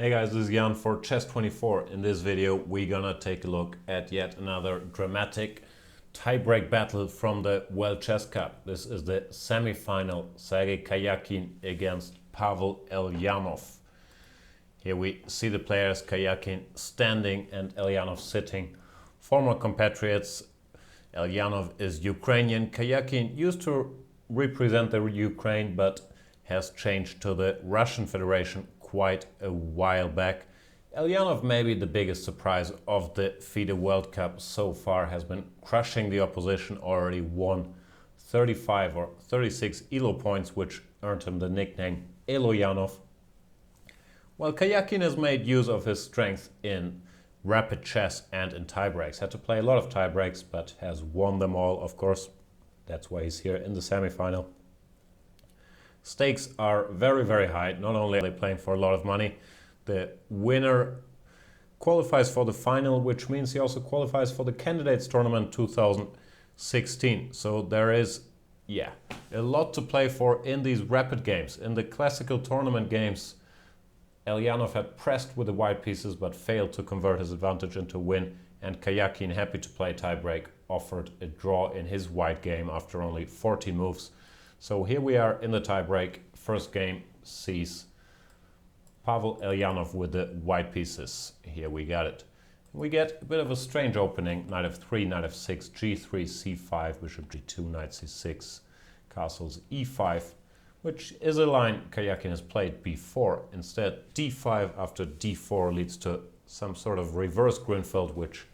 Hey guys, this is Jan for Chess24. In this video we're gonna take a look at yet another dramatic tie-break battle from the World Chess Cup. This is the semi-final, Sergei Karjakin against Pavel Eljanov. Here we see the players, Karjakin standing and Eljanov sitting. Former compatriots. Eljanov is Ukrainian. Karjakin used to represent the Ukraine but has changed to the Russian Federation quite a while back. Eljanov, maybe the biggest surprise of the FIDE World Cup so far, has been crushing the opposition, already won 35 or 36 ELO points, which earned him the nickname Eljanov. While Karjakin has made use of his strength in rapid chess and in tiebreaks. Had to play a lot of tiebreaks, but has won them all, of course. That's why he's here in the semi-final. Stakes are very, very high. Not only are they playing for a lot of money, the winner qualifies for the final, which means he also qualifies for the Candidates Tournament 2016. So there is, a lot to play for in these rapid games. In the classical tournament games, Eljanov had pressed with the white pieces but failed to convert his advantage into a win, and Karjakin, happy to play tiebreak, offered a draw in his white game after only 40 moves. So here we are in the tiebreak. First game sees Pavel Eljanov with the white pieces. Here we got it. We get a bit of a strange opening. Knight f3, knight f6, g3, c5, bishop g2, knight c6, castles e5, which is a line Karjakin has played before. Instead, d5 after d4 leads to some sort of reverse Grünfeld, which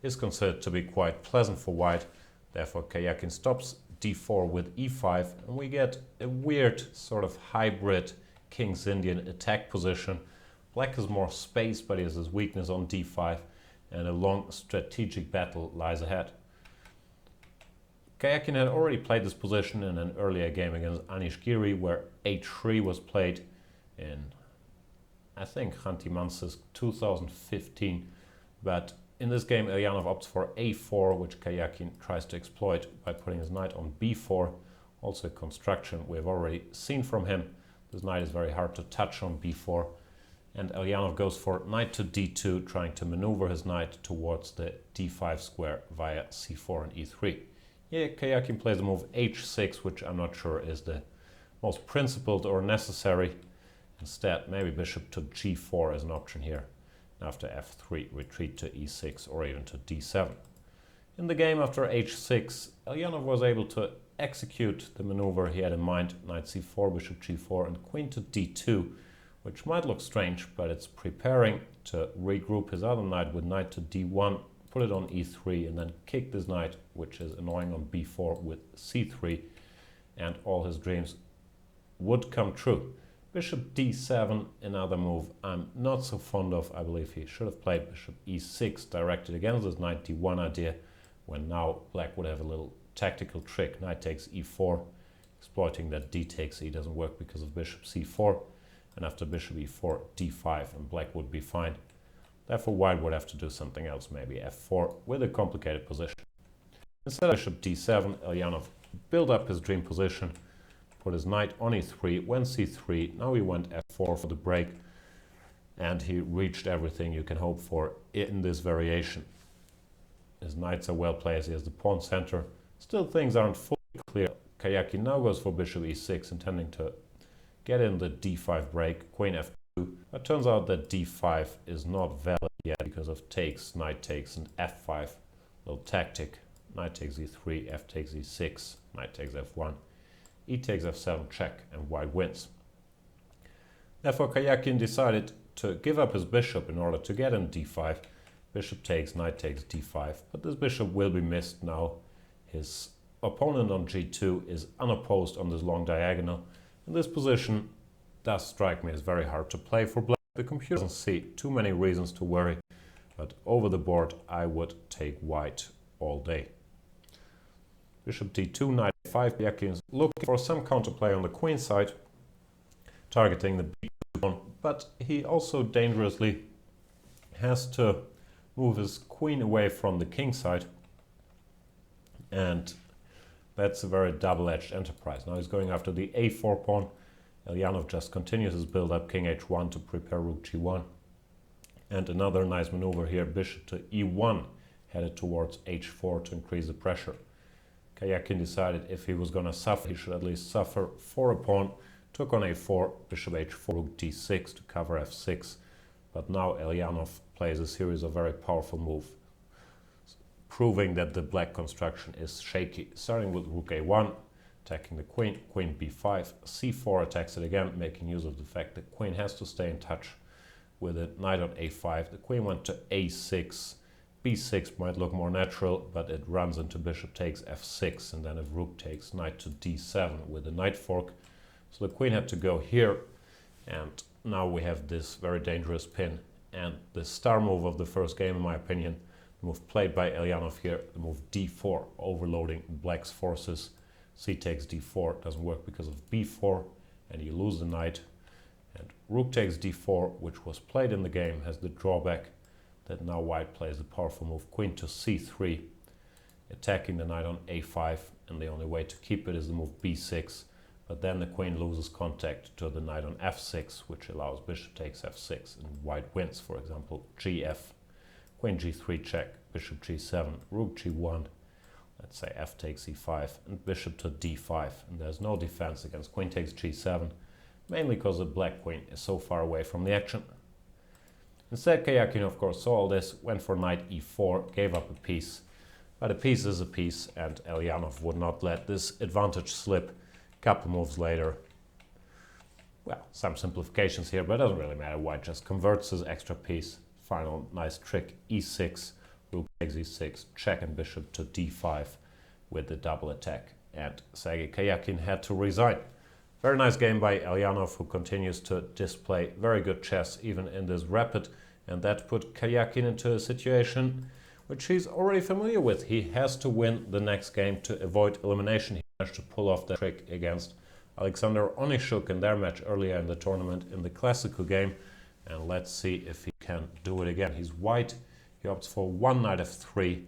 is considered to be quite pleasant for white. Therefore, Karjakin stops d4 with e5, and we get a weird sort of hybrid King's Indian attack position. Black has more space, but he has his weakness on d5, and a long strategic battle lies ahead. Karjakin had already played this position in an earlier game against Anish Giri, where h3 was played in, I think, Khanty Mans's 2015, but in this game, Eljanov opts for a4, which Karjakin tries to exploit by putting his knight on b4. Also a construction we have already seen from him. This knight is very hard to touch on b4. And Eljanov goes for knight to d2, trying to maneuver his knight towards the d5 square via c4 and e3. Here, Karjakin plays the move h6, which I'm not sure is the most principled or necessary. Instead, maybe bishop to g4 is an option here. After f3, retreat to e6 or even to d7. In the game after h6, Eljanov was able to execute the maneuver he had in mind, knight c4, bishop g4 and queen to d2, which might look strange, but it's preparing to regroup his other knight with knight to d1, put it on e3 and then kick this knight, which is annoying, on b4 with c3, and all his dreams would come true. Bishop d7, another move I'm not so fond of. I believe he should have played bishop e6, directed against this knight d1 idea, when now black would have a little tactical trick. Knight takes e4, exploiting that d takes e doesn't work because of bishop c4, and after bishop e4, d5, and black would be fine. Therefore white would have to do something else, maybe f4, with a complicated position. Instead of bishop d7, Eljanov built up his dream position, put his knight on e3, went c3, now he went f4 for the break, and he reached everything you can hope for in this variation. His knights are well placed, he has the pawn center. Still things aren't fully clear. Karjakin now goes for bishop e6, intending to get in the d5 break, queen f2, but turns out that d5 is not valid yet because of takes, knight takes, and f5. Little tactic, knight takes e3, f takes e6, knight takes f1. E takes f7 check, and white wins. Therefore Karjakin decided to give up his bishop in order to get in d5. Bishop takes, knight takes d5, but this bishop will be missed now. His opponent on g2 is unopposed on this long diagonal, and this position does strike me as very hard to play for black. The computer doesn't see too many reasons to worry, but over the board I would take white all day. Bishop d2, knight f5, Karjakin is looking for some counterplay on the queen side, targeting the b2 pawn, but he also dangerously has to move his queen away from the king side, and that's a very double-edged enterprise. Now he's going after the a4 pawn, Eljanov just continues his build-up, king h1 to prepare rook g1. And another nice maneuver here, bishop to e1, headed towards h4 to increase the pressure. Karjakin decided if he was going to suffer, he should at least suffer for a pawn. Took on a4, bishop h4, rook d6 to cover f6. But now Eljanov plays a series of very powerful moves, proving that the black construction is shaky. Starting with rook a1, attacking the queen, queen b5, c4 attacks it again, making use of the fact that queen has to stay in touch with the knight on a5. The queen went to a6. b6 might look more natural, but it runs into bishop takes f6, and then if rook takes, knight to d7 with the knight fork. So the queen had to go here, and now we have this very dangerous pin. And the star move of the first game, in my opinion, the move played by Eljanov here, the move d4, overloading black's forces. C takes d4, doesn't work because of b4, and you lose the knight. And rook takes d4, which was played in the game, has the drawback that now white plays a powerful move, queen to c3, attacking the knight on a5, and the only way to keep it is the move b6. But then the queen loses contact to the knight on f6, which allows bishop takes f6, and white wins, for example, gf, queen g3 check, bishop g7, rook g1, let's say f takes e5, and bishop to d5, and there's no defense against queen takes g7, mainly because the black queen is so far away from the action. Instead, Karjakin, of course, saw all this, went for knight e4, gave up a piece, but a piece is a piece, and Eljanov would not let this advantage slip. Couple moves later, well, some simplifications here, but it doesn't really matter. White just converts his extra piece. Final nice trick, e6, rook takes e6, check, and bishop to d5 with the double attack. And Sergei Karjakin had to resign. Very nice game by Eljanov, who continues to display very good chess even in this rapid, and that put Karjakin into a situation which he's already familiar with. He has to win the next game to avoid elimination. He managed to pull off the trick against Alexander Onyshuk in their match earlier in the tournament in the classical game, and let's see if he can do it again. He's white, he opts for one knight f3,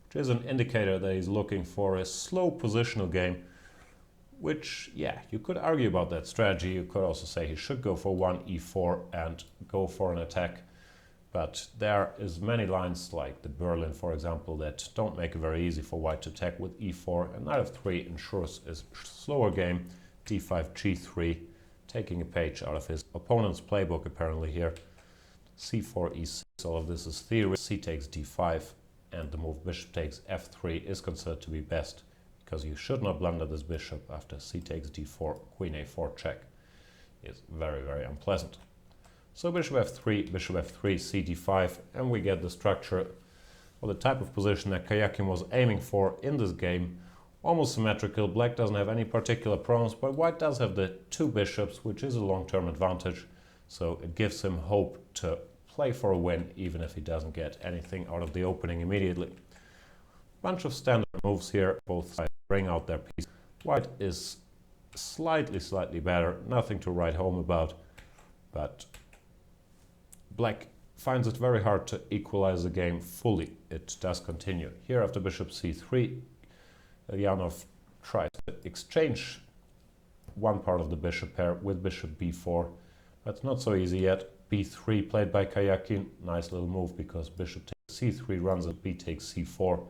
which is an indicator that he's looking for a slow positional game, which, yeah, you could argue about that strategy. You could also say he should go for one e4 and go for an attack. But there is many lines like the Berlin, for example, that don't make it very easy for white to attack with e4. And knight f3 ensures a slower game, d5, g3, taking a page out of his opponent's playbook apparently here. c4, e6, all of this is theory. C takes d5, and the move bishop takes f3 is considered to be best, because you should not blunder this bishop after c takes d4, queen a4 check is very, very unpleasant. So bishop f3, c d5, and we get the structure or the type of position that Karjakin was aiming for in this game. Almost symmetrical. Black doesn't have any particular problems, but white does have the two bishops, which is a long-term advantage. So it gives him hope to play for a win, even if he doesn't get anything out of the opening immediately. Bunch of standard moves here. Both sides bring out their piece. White is slightly better. Nothing to write home about, but black finds it very hard to equalize the game fully. It does continue. Here after bishop c3, Eljanov tries to exchange one part of the bishop pair with bishop b4. That's not so easy yet. b3 played by Karjakin. Nice little move, because bishop takes c3 runs at b takes c4.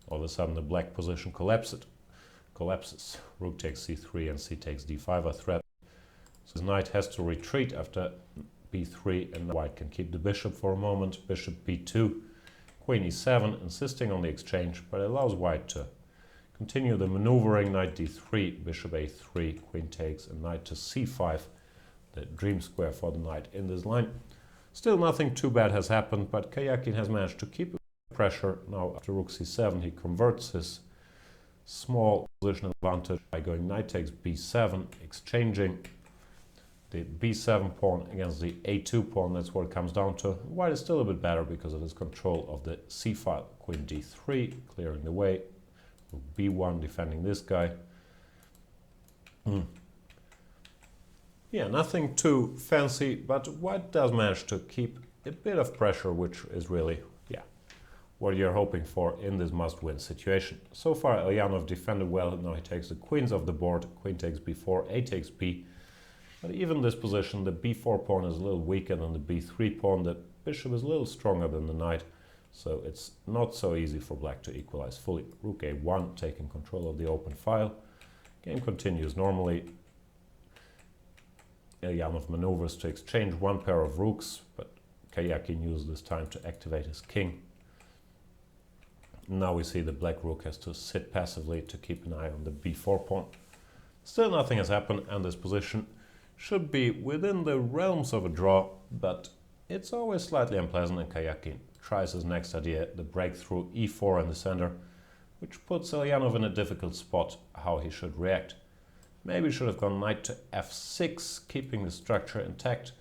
All of a sudden the black position collapses. Rook takes c3 and c takes d5 are threat. So his knight has to retreat after b3, and white can keep the bishop for a moment. Bishop b2, queen e7, insisting on the exchange, but it allows white to continue the maneuvering. Knight d3, bishop a3, queen takes, and knight to c5, the dream square for the knight in this line. Still nothing too bad has happened, but Karjakin has managed to keep pressure. Now after rook c7 he converts his small positional advantage by going knight takes b7, exchanging the b7 pawn against the a2 pawn. That's what it comes down to. White is still a bit better because of his control of the c file. Queen d3, clearing the way. Rook b1, defending this guy. Yeah, nothing too fancy, but white does manage to keep a bit of pressure, which is really, yeah, what you're hoping for in this must-win situation. So far, Eljanov defended well. Now he takes the queens off the board. Queen takes b4, a takes b. But even this position, the b4 pawn is a little weaker than the b3 pawn. The bishop is a little stronger than the knight, so it's not so easy for black to equalize fully. Rook a1, taking control of the open file. Game continues normally. Eljanov maneuvers to exchange one pair of rooks, but Karjakin uses this time to activate his king. Now we see the black rook has to sit passively to keep an eye on the b4 pawn. Still nothing has happened, and this position should be within the realms of a draw, but it's always slightly unpleasant, and Karjakin tries his next idea, the breakthrough e4 in the center, which puts Eljanov in a difficult spot how he should react. Maybe he should have gone knight to f6, keeping the structure intact,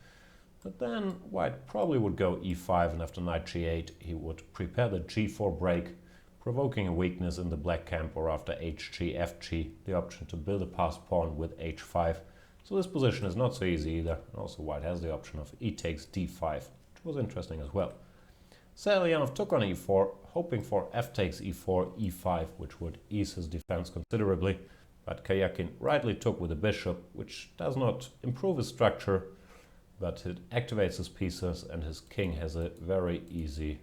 but then white probably would go e5, and after knight g8 he would prepare the g4 break, provoking a weakness in the black camp, or after hg, fg, the option to build a passed pawn with h5. So this position is not so easy either. Also white has the option of e takes d5, which was interesting as well. So Eljanov took on e4, hoping for f takes e4, e5, which would ease his defense considerably. But Karjakin rightly took with the bishop, which does not improve his structure, but it activates his pieces, and his king has a very easy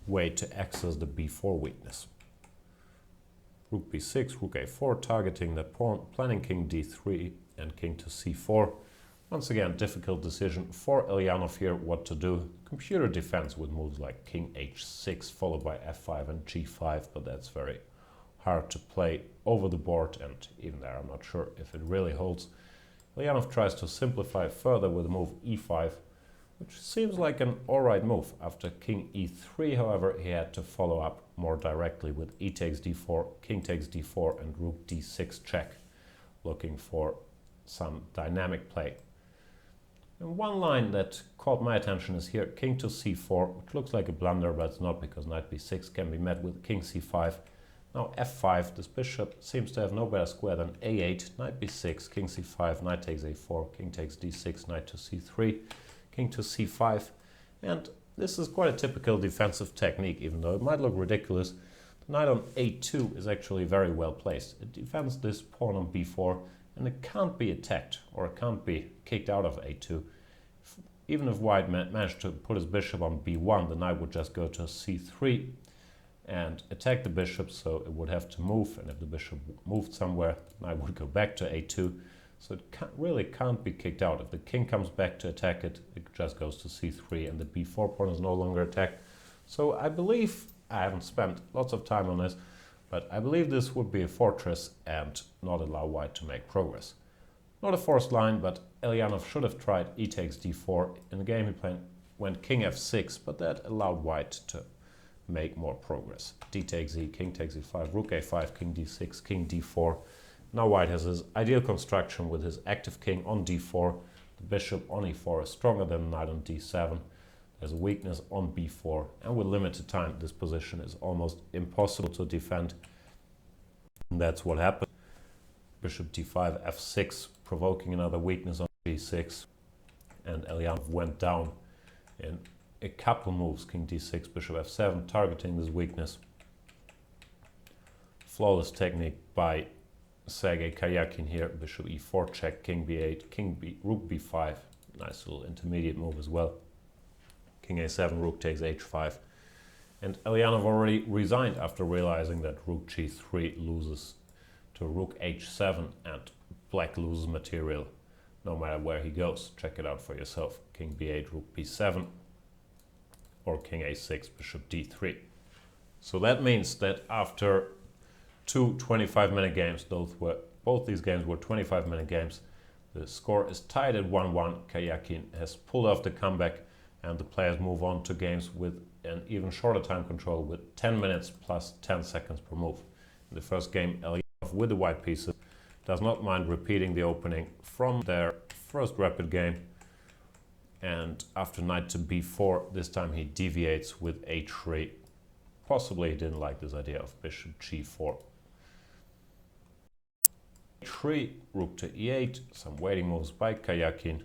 way to access the b4 weakness. Rook b6, rook a4, targeting the pawn, planning king d3 and king to c4. Once again, difficult decision for Eljanov here what to do. Computer defense with moves like king h6 followed by f5 and g5, but that's very hard to play over the board, and even there I'm not sure if it really holds. Eljanov tries to simplify further with the move e5, which seems like an alright move. After king e3, however, he had to follow up more directly with e takes d4, king takes d4 and rook d6 check, looking for some dynamic play. And one line that caught my attention is here, king to c4, which looks like a blunder, but it's not, because knight b6 can be met with king c5. Now f5, this bishop seems to have no better square than a8, knight b6, king c5, knight takes a4, king takes d6, knight to c3, king to c5, and this is quite a typical defensive technique, even though it might look ridiculous. The knight on a2 is actually very well placed. It defends this pawn on b4, and it can't be attacked, or it can't be kicked out of a2. Even if white managed to put his bishop on b1, the knight would just go to c3 and attack the bishop, so it would have to move, and if the bishop moved somewhere, the knight would go back to a2. So it really can't be kicked out. If the king comes back to attack it, it just goes to c3, and the b4 pawn is no longer attacked. So I believe, I haven't spent lots of time on this, but I believe this would be a fortress and not allow white to make progress. Not a forced line, but Eljanov should have tried e takes d4. In the game he went king f6, but that allowed white to make more progress. D takes e, king takes e5, rook a5, king d6, king d4. Now white has his ideal construction with his active king on d4. The bishop on e4 is stronger than the knight on d7. There's a weakness on b4, and with limited time this position is almost impossible to defend. And that's what happened. Bishop d5, f6, provoking another weakness on g6, and Eljanov went down in a couple moves. King d6, bishop f7, targeting this weakness. Flawless technique by Sergei Karjakin here. Bishop e4 check, king b8, rook b5. Nice little intermediate move as well. King a7, rook takes h5. And Eljanov already resigned after realizing that rook g3 loses to rook h7, and black loses material no matter where he goes. Check it out for yourself. King b8, rook b7, or king a6, bishop d3. So that means that after two 25-minute games, both these games were 25-minute games, the score is tied at 1-1. Karjakin has pulled off the comeback, and the players move on to games with an even shorter time control, with 10 minutes plus 10 seconds per move. In the first game, Eljanov with the white pieces does not mind repeating the opening from their first rapid game, and after knight to b4, this time he deviates with h3. Possibly he didn't like this idea of bishop g4. h3, rook to e8, some waiting moves by Karjakin,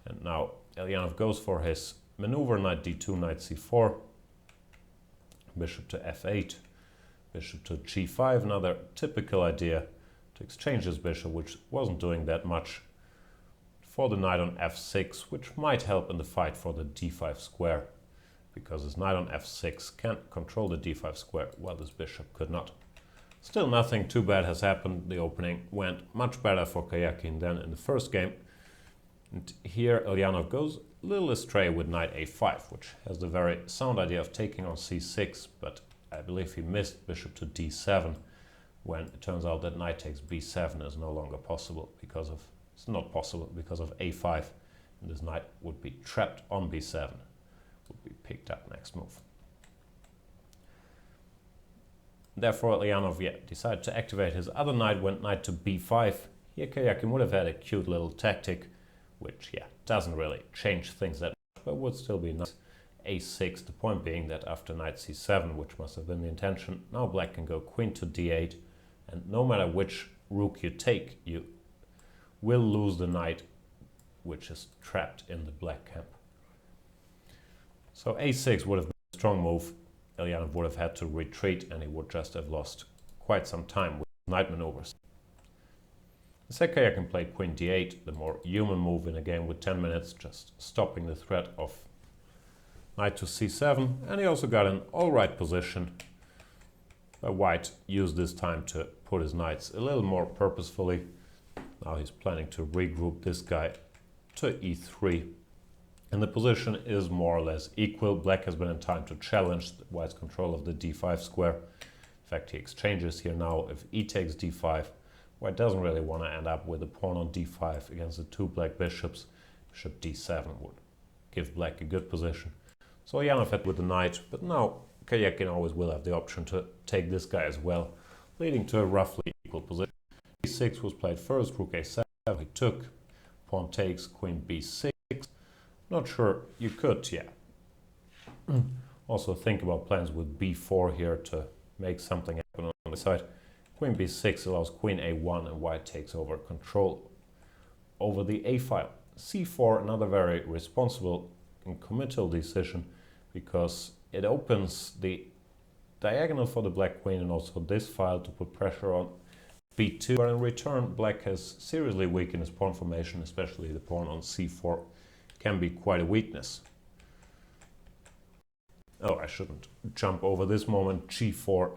and now Eljanov goes for his maneuver, knight d2, knight c4, bishop to f8, bishop to g5, another typical idea to exchange his bishop, which wasn't doing that much. for the knight on f6, which might help in the fight for the d5 square, because his knight on f6 can control the d5 square, while this bishop could not. Still, nothing too bad has happened. The opening went much better for Karjakin than in the first game. And here Eljanov goes a little astray with knight a5, which has the very sound idea of taking on c6, but I believe he missed bishop to d7, when it turns out that knight takes b7 is no longer possible because of, it's not possible because of a5, and this knight would be trapped on b7, would be picked up next move. Therefore, Eljanov decided to activate his other knight, went knight to b5. Here Karjakin would have had a cute little tactic, which doesn't really change things that much, but would still be nice. a6, the point being that after knight c7, which must have been the intention, now black can go queen to d8, and no matter which rook you take, you will lose the knight, which is trapped in the black camp. So a6 would have been a strong move. Eljanov would have had to retreat, and he would just have lost quite some time with knight maneuvers. Instead, Karjakin played queen d8, the more human move in a game with 10 minutes, just stopping the threat of knight to c7, and he also got an alright position. White used this time to put his knights a little more purposefully. Now he's planning to regroup this guy to e3. And the position is more or less equal. Black has been in time to challenge White's control of the d5 square. In fact, he exchanges here now. If e takes d5, White doesn't really want to end up with a pawn on d5 against the two black bishops. Bishop d7 would give black a good position. So Eljanov had with the knight, but now Karjakin always will have the option to take this guy as well, leading to a roughly equal position. d6 was played first, rook a7, he took, pawn takes, queen b6. Not sure, you could, also think about plans with b4 here to make something happen on the side. Queen b6 allows queen a1, and White takes over control over the a file. c4, another very responsible and committal decision, because it opens the diagonal for the black queen and also this file to put pressure on b2, where in return black has seriously weakened his pawn formation, especially the pawn on c4 can be quite a weakness. Oh, I shouldn't jump over this moment. g4,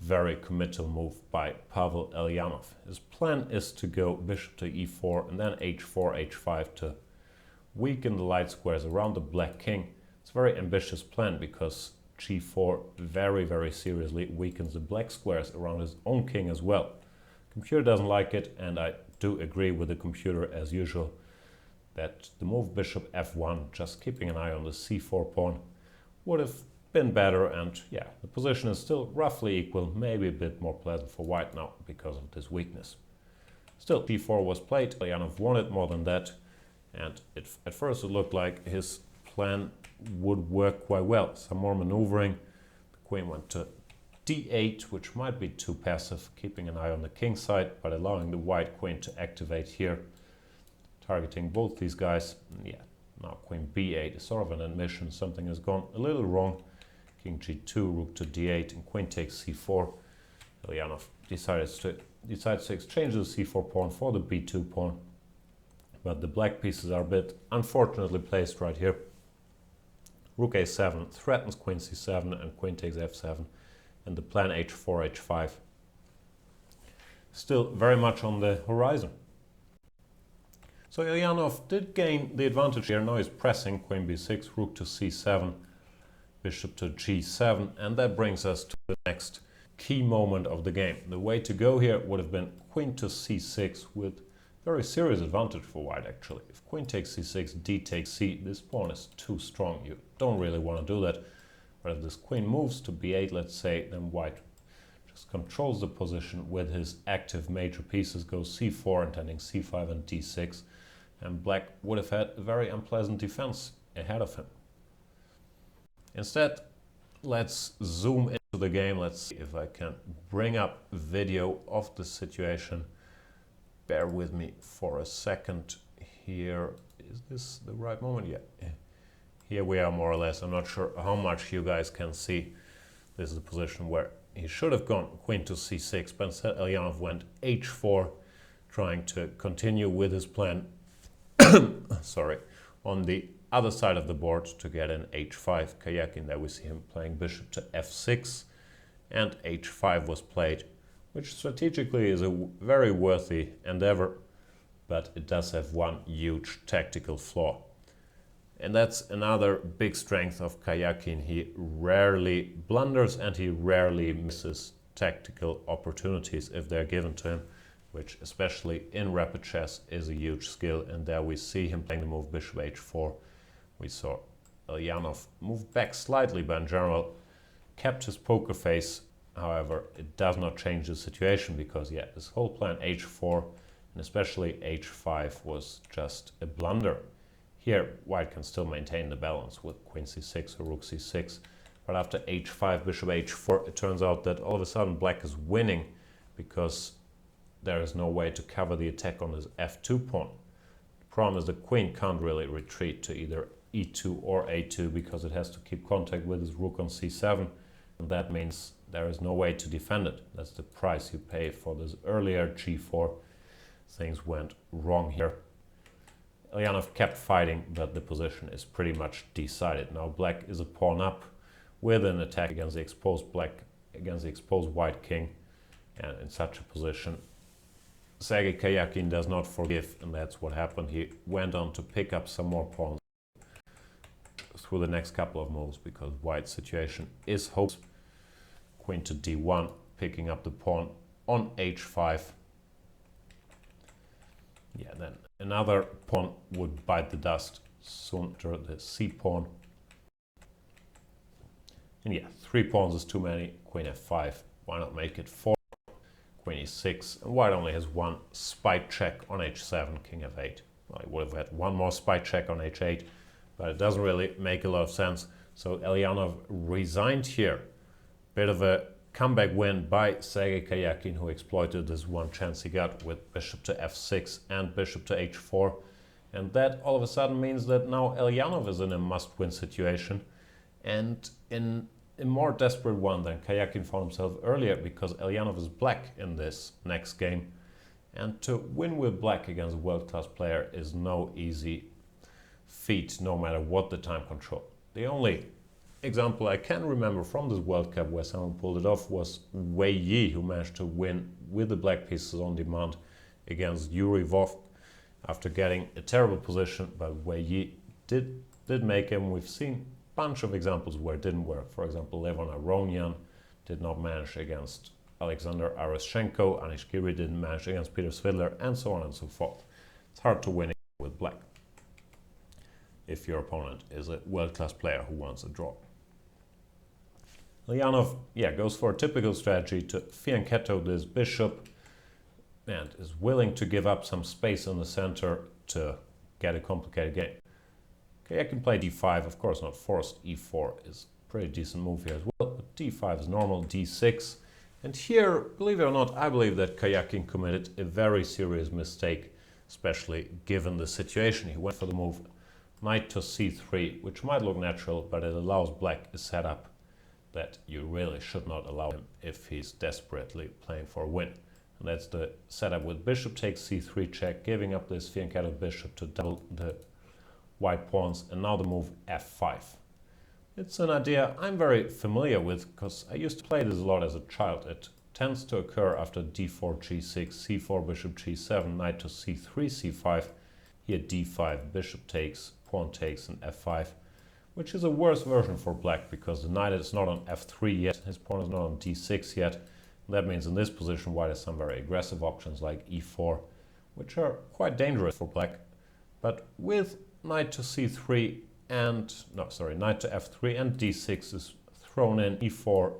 very committal move by Pavel Eljanov. His plan is to go bishop to e4 and then h4, h5 to weaken the light squares around the black king. It's a very ambitious plan because g4 very, very seriously weakens the black squares around his own king as well. Computer doesn't like it, and I do agree with the computer as usual that the move bishop f1, just keeping an eye on the c4 pawn, would have been better, and the position is still roughly equal, maybe a bit more pleasant for White now because of this weakness. Still, d4 was played, Eljanov wanted more than that, and at first it looked like his plan would work quite well. Some more maneuvering, the queen went to d8, which might be too passive, keeping an eye on the king side, but allowing the white queen to activate here, targeting both these guys. Now queen b8 is sort of an admission, something has gone a little wrong. King g2, rook to d8, and queen takes c4. Eljanov decides to exchange the c4 pawn for the b2 pawn, but the black pieces are a bit unfortunately placed right here. Rook a7 threatens queen c7, and queen takes f7, and the plan h4, h5 still very much on the horizon. So Eljanov did gain the advantage here. Now he's pressing queen b6, rook to c7, bishop to g7, and that brings us to the next key moment of the game. The way to go here would have been queen to c6 with very serious advantage for White actually. If queen takes c6, d takes c, this pawn is too strong. You don't really want to do that. But if this queen moves to b8, let's say, then White just controls the position with his active major pieces, goes c4, intending c5 and d6, and Black would have had a very unpleasant defense ahead of him. Instead, let's zoom into the game. Let's see if I can bring up video of the situation. Bear with me for a second here. Is this the right moment? Yeah. Here we are more or less. I'm not sure how much you guys can see. This is the position where he should have gone queen to c6, but instead Eljanov went h4, trying to continue with his plan sorry, on the other side of the board to get an h5. Karjakin, there we see him playing bishop to f6, and h5 was played, which strategically is a very worthy endeavor, but it does have one huge tactical flaw. And that's another big strength of Karjakin. He rarely blunders and he rarely misses tactical opportunities if they're given to him, which especially in rapid chess is a huge skill. And there we see him playing the move bishop h4. We saw Eljanov move back slightly, but in general kept his poker face. However, it does not change the situation because, yeah, this whole plan h4 and especially h5 was just a blunder. Here, white can still maintain the balance with queen c6 or rook c6, but after h5, bishop h4, it turns out that all of a sudden black is winning because there is no way to cover the attack on his f2 pawn. The problem is the queen can't really retreat to either e2 or a2 because it has to keep contact with his rook on c7, and that means there is no way to defend it. That's the price you pay for this earlier g4. Things went wrong here. Eljanov kept fighting, but the position is pretty much decided. Now black is a pawn up with an attack against the exposed white king, and in such a position Sergei Karjakin does not forgive, and that's what happened. He went on to pick up some more pawns through the next couple of moves because white's situation is hopeless. Queen to d1, picking up the pawn on h5. Yeah, then another pawn would bite the dust soon after the c pawn. And yeah, 3 pawns is too many. Queen f5, why not make it 4? Queen e6, and white only has one spite check on h7, king f8. Well, he would have had one more spite check on h8, but it doesn't really make a lot of sense. So Eljanov resigned here. Bit of a comeback win by Sergei Karjakin, who exploited this one chance he got with bishop to f6 and bishop to h4. And that all of a sudden means that now Eljanov is in a must-win situation, and in a more desperate one than Karjakin found himself earlier, because Eljanov is black in this next game. And to win with black against a world-class player is no easy feat, no matter what the time control. The only example I can remember from this World Cup where someone pulled it off was Wei Yi, who managed to win with the black pieces on demand against Yuri Vov after getting a terrible position, but Wei Yi did make him. We've seen a bunch of examples where it didn't work. For example, Levon Aronian did not manage against Alexander Areshenko, Anish Giri didn't manage against Peter Svidler, and so on and so forth. It's hard to win with black if your opponent is a world-class player who wants a draw. Eljanov, goes for a typical strategy to fianchetto this bishop and is willing to give up some space in the center to get a complicated game. Okay, I can play d5, of course not forced. e4 is a pretty decent move here as well, but d5 is normal, d6. And here, believe it or not, I believe that Karjakin committed a very serious mistake, especially given the situation. He went for the move knight to c3, which might look natural, but it allows black a setup that you really should not allow him if he's desperately playing for a win. And that's the setup with bishop takes c3 check, giving up this fianchetto bishop to double the white pawns, and now the move f5. It's an idea I'm very familiar with because I used to play this a lot as a child. It tends to occur after d4, g6, c4, bishop g7, knight to c3, c5, here d5, bishop takes, pawn takes, and f5. Which is a worse version for black because the knight is not on f3 yet, his pawn is not on d6 yet. That means in this position white has some very aggressive options like e4, which are quite dangerous for black. But with knight to c3 knight to f3 and d6 is thrown in, e4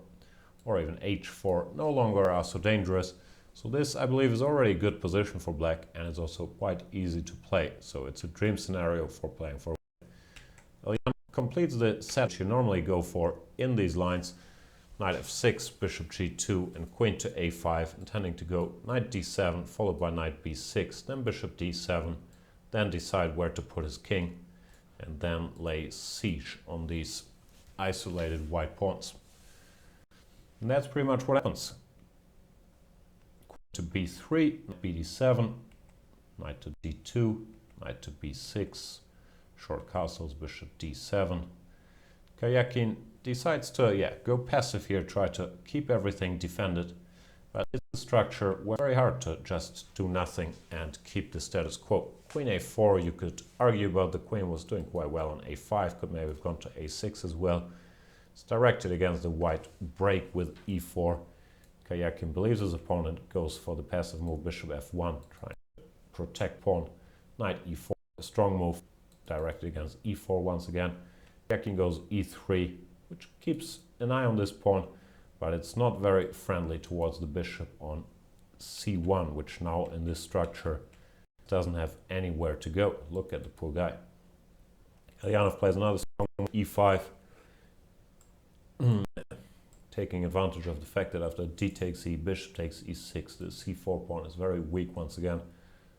or even h4 no longer are so dangerous. So this, I believe, is already a good position for black, and it's also quite easy to play. So it's a dream scenario for playing for Eljanov completes the set you normally go for in these lines. Knight f6, bishop g2, and queen to a5, intending to go knight d7, followed by knight b6, then bishop d7, then decide where to put his king, and then lay siege on these isolated white pawns. And that's pretty much what happens. Queen to b3, bd7, knight to d2, knight to b6, short castles, bishop d7. Karjakin decides to go passive here, try to keep everything defended, but it's a structure where it's very hard to just do nothing and keep the status quo. Queen a4, you could argue about. The queen was doing quite well on a5, could maybe have gone to a6 as well. It's directed against the white break with e4. Karjakin believes his opponent, goes for the passive move, bishop f1, trying to protect pawn. Knight e4, a strong move, directed against e4 once again. Karjakin goes e3, which keeps an eye on this pawn, but it's not very friendly towards the bishop on c1, which now in this structure doesn't have anywhere to go. Look at the poor guy. Eljanov plays another strong move, e5, taking advantage of the fact that after d takes e, bishop takes e6, the c4 pawn is very weak once again.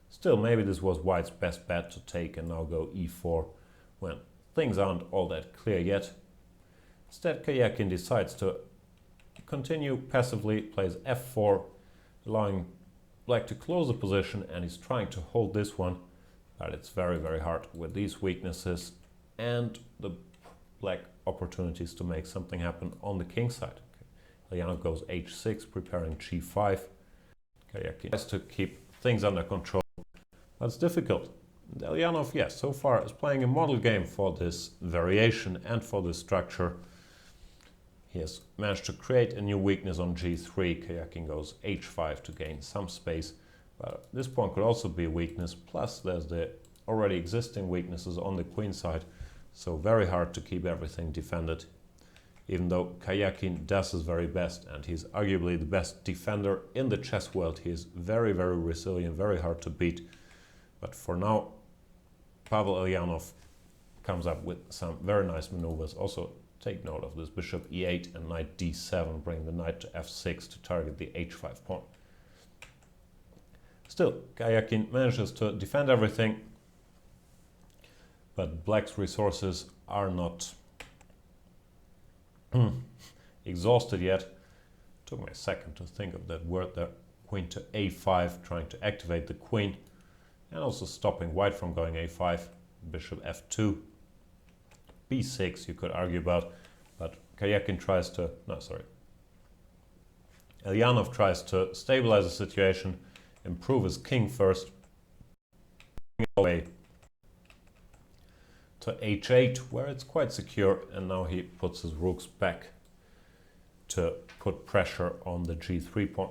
Still, maybe this was white's best bet to take and now go e4 when things aren't all that clear yet. Instead, Karjakin decides to continue passively, plays f4, allowing black to close the position, and he's trying to hold this one, but it's very, very hard with these weaknesses and the black opportunities to make something happen on the king side. Eljanov goes h6, preparing g5. Karjakin tries to keep things under control. That's difficult. Eljanov, yes, so far is playing a model game for this variation and for this structure. He has managed to create a new weakness on g3. Karjakin goes h5 to gain some space, but this pawn could also be a weakness. Plus, there's the already existing weaknesses on the queen side, so very hard to keep everything defended. Even though Karjakin does his very best, and he's arguably the best defender in the chess world, he is very, very resilient, very hard to beat. But for now, Pavel Eljanov comes up with some very nice maneuvers. Also, take note of this bishop e8 and knight d7, bring the knight to f6 to target the h5 pawn. Still, Karjakin manages to defend everything, but black's resources are not exhausted yet. Took me a second to think of that word there. Queen to a5, trying to activate the queen, and also stopping white from going a5. Bishop f2, b6 you could argue about, but Karjakin tries to, Eljanov tries to stabilize the situation, improve his king first, away to h8, where it's quite secure, and now he puts his rooks back to put pressure on the g3 pawn.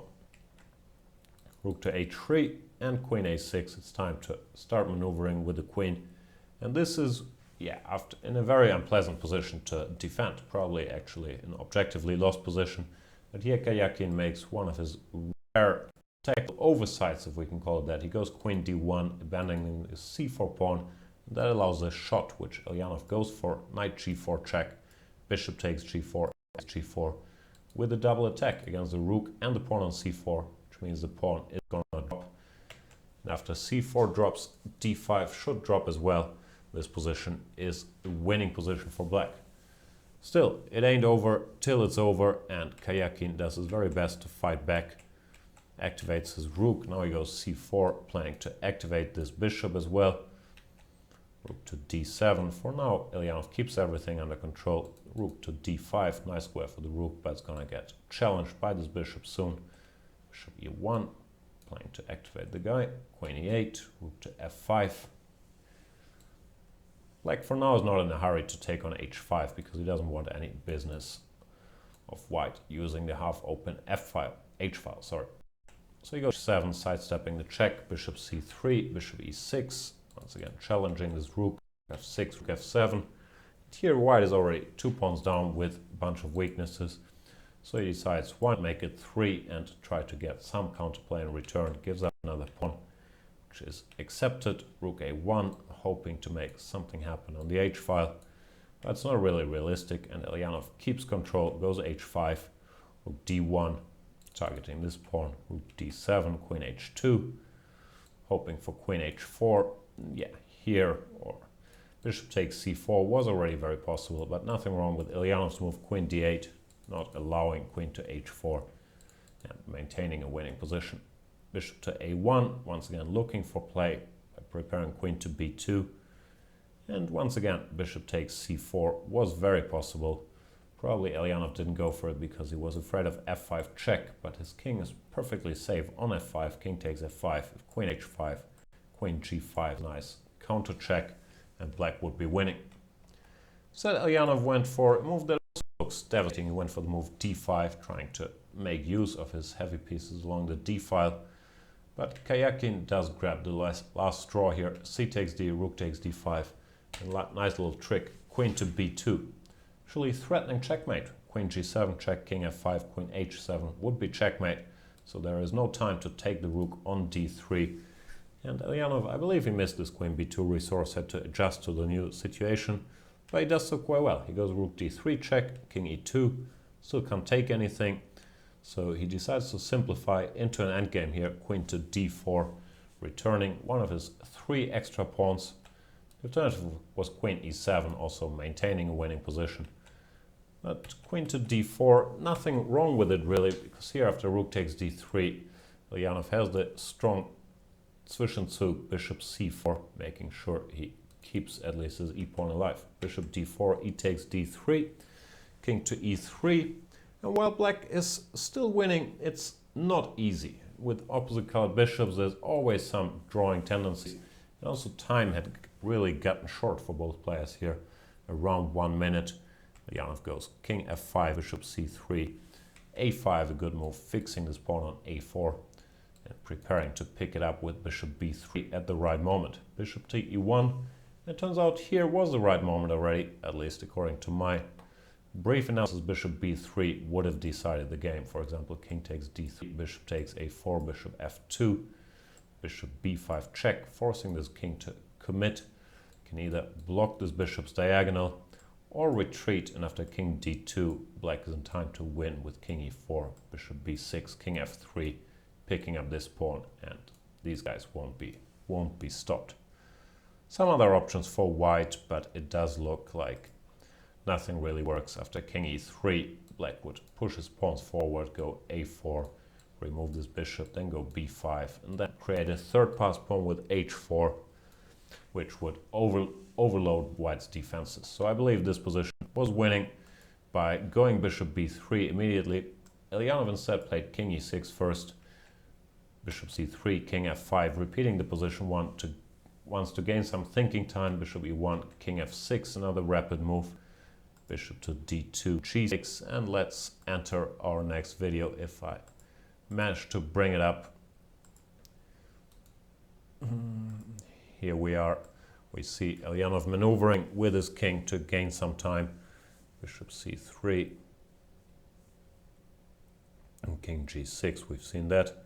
Rook to h3 and queen a6. It's time to start maneuvering with the queen, and this is in a very unpleasant position to defend, probably actually an objectively lost position. But here Karjakin makes one of his rare tactical oversights, if we can call it that. He goes queen d1, abandoning the c4 pawn. That allows a shot, which Eljanov goes for. Knight g4 check, bishop takes g4, g4, with a double attack against the rook and the pawn on c4, which means the pawn is going to drop. And after c4 drops, d5 should drop as well. This position is the winning position for black. Still, it ain't over till it's over, and Karjakin does his very best to fight back. Activates his rook. Now he goes c4, planning to activate this bishop as well. Rook to d7. For now, Eljanov keeps everything under control. Rook to d5, nice square for the rook, but it's gonna get challenged by this bishop soon. Bishop e1, planning to activate the guy. Queen e8, rook to f5. Black for now is not in a hurry to take on h5 because he doesn't want any business of white using the half-open h-file. So he goes 7, sidestepping the check, bishop c3, bishop e6, once again challenging this rook, f6, rook f7. Here white is already 2 pawns down with a bunch of weaknesses, so he decides why not make it 3 and try to get some counterplay in return. Gives up another pawn, which is accepted. Rook a1, hoping to make something happen on the h-file. That's not really realistic, and Eljanov keeps control, goes h5, rook d1, targeting this pawn, rook d7, queen h2, hoping for queen h4. Here, or bishop takes c4 was already very possible, but nothing wrong with Eljanov's move, queen d8, not allowing queen to h4 and maintaining a winning position. Bishop to a1, once again looking for play by preparing queen to b2. And once again, bishop takes c4 was very possible. Probably Eljanov didn't go for it because he was afraid of f5 check, but his king is perfectly safe on f5. King takes f5, if queen h5, queen g5, nice counter check, and black would be winning. So Eljanov went for a move that also looks devastating. He went for the move d5, trying to make use of his heavy pieces along the d file. But Karjakin does grab the last straw here. C takes d, rook takes d5. A nice little trick. Queen to b2. Actually threatening checkmate. Queen g7 check, king f5, queen h7 would be checkmate. So there is no time to take the rook on d3. And Eljanov, I believe he missed this queen b2 resource, had to adjust to the new situation. But he does so quite well. He goes rook d3 check, king e2, still can't take anything. So he decides to simplify into an endgame here, queen to d4, returning one of his 3 extra pawns. The alternative was queen e7, also maintaining a winning position. But queen to d4, nothing wrong with it really, because here after rook takes d3, Eljanov has the strong Zwischenzug bishop c4, making sure he keeps at least his e-pawn alive. Bishop d4, e takes d3, king to e3. And while black is still winning, it's not easy. With opposite colored bishops, there's always some drawing tendencies. And also time had really gotten short for both players here. Around 1 minute. Eljanov goes king f5, bishop c3, a5, a good move, fixing this pawn on a4. And preparing to pick it up with bishop b3 at the right moment. Bishop to e1. It turns out here was the right moment already, at least according to my brief analysis. Bishop b3 would have decided the game. For example, king takes d3, bishop takes a4, bishop f2, bishop b5 check, forcing this king to commit. Can either block this bishop's diagonal or retreat, and after king d2, black is in time to win with king e4, bishop b6, king f3, picking up this pawn, and these guys won't be stopped. Some other options for white, but it does look like nothing really works. After king e3, black would push his pawns forward, go a4, remove this bishop, then go b5, and then create a third pass pawn with h4, which would overload white's defenses. So I believe this position was winning by going bishop b3 immediately. Eljanov instead played king e6 first, bishop c3, king f5, repeating the position wants to gain some thinking time. Bishop e1, king f6, another rapid move. Bishop to d2, g6, and let's enter our next video if I manage to bring it up. Here we are. We see Eljanov maneuvering with his king to gain some time. Bishop c3 and king g6, we've seen that.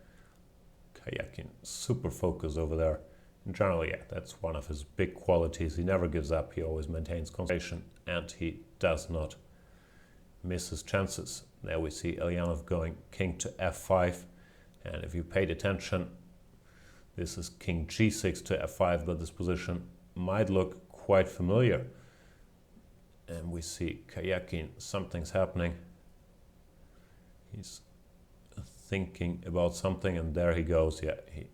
Karjakin super focused over there. And generally, yeah, that's one of his big qualities. He never gives up, he always maintains concentration, and he does not miss his chances. There we see Eljanov going king to f5, and if you paid attention, this is king g6 to f5, but this position might look quite familiar. And we see Karjakin, something's happening. He's thinking about something, and there he goes. Yeah, he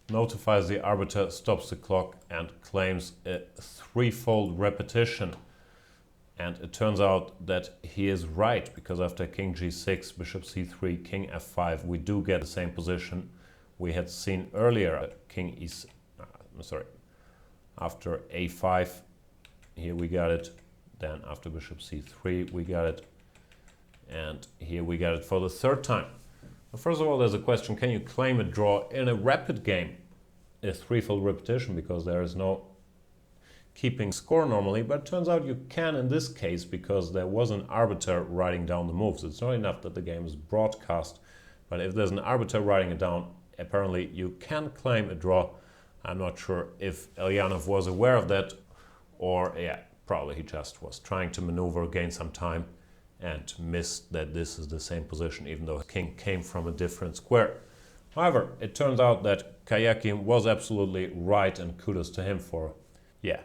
notifies the arbiter, stops the clock, and claims a threefold repetition. And it turns out that he is right, because after king g6, bishop c3, king f5, we do get the same position we had seen earlier. After a5, here we got it. Then after bishop c3, we got it. And here we got it for the third time. First of all, there's a question, can you claim a draw in a rapid game? A threefold repetition, because there is no keeping score normally, but it turns out you can in this case, because there was an arbiter writing down the moves. It's not enough that the game is broadcast, but if there's an arbiter writing it down, apparently you can claim a draw. I'm not sure if Eljanov was aware of that, or yeah, probably he just was trying to maneuver, gain some time, and missed that this is the same position, even though king came from a different square. However, it turns out that Karjakin was absolutely right, and kudos to him for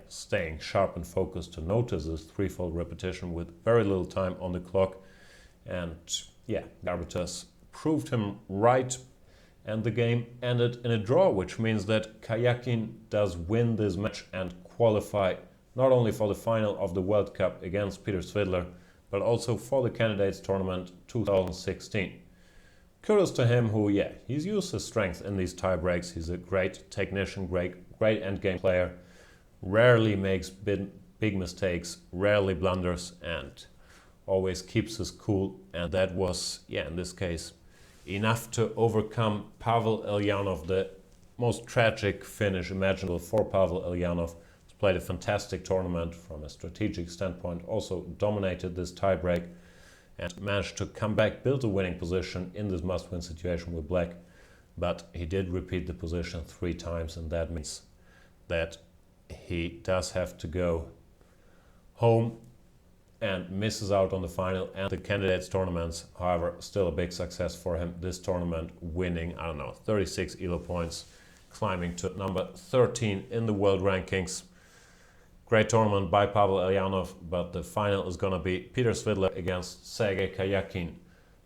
staying sharp and focused to notice this threefold repetition with very little time on the clock. And yeah, the arbiters proved him right. and the game ended in a draw, which means that Karjakin does win this match and qualify not only for the final of the World Cup against Peter Svidler, but also for the Candidates Tournament 2016. Kudos to him who, he's used his strength in these tie breaks. He's a great technician, great endgame player, rarely makes big mistakes, rarely blunders, and always keeps his cool. And that was, in this case, enough to overcome Pavel Eljanov, the most tragic finish imaginable for Pavel Eljanov. He's played a fantastic tournament from a strategic standpoint, also dominated this tiebreak and managed to come back, build a winning position in this must-win situation with black. But he did repeat the position 3 times, and that means that he does have to go home and misses out on the final and the Candidates tournaments. However, still a big success for him this tournament, winning, 36 ELO points, climbing to number 13 in the world rankings. Great tournament by Pavel Eljanov, but the final is going to be Peter Svidler against Sergei Karjakin.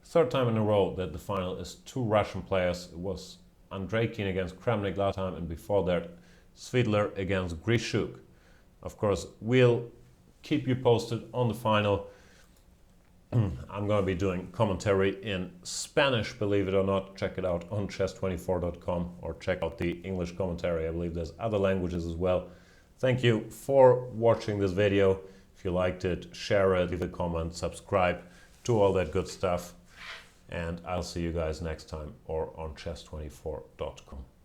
3rd time in a row that the final is 2 Russian players. It was Andreikin against Kramnik last time, and before that Svidler against Grishuk. Of course, we'll keep you posted on the final. I'm going to be doing commentary in Spanish, believe it or not. Check it out on chess24.com or check out the English commentary. I believe there's other languages as well. Thank you for watching this video. If you liked it, share it, leave a comment, subscribe, do all that good stuff. And I'll see you guys next time or on chess24.com.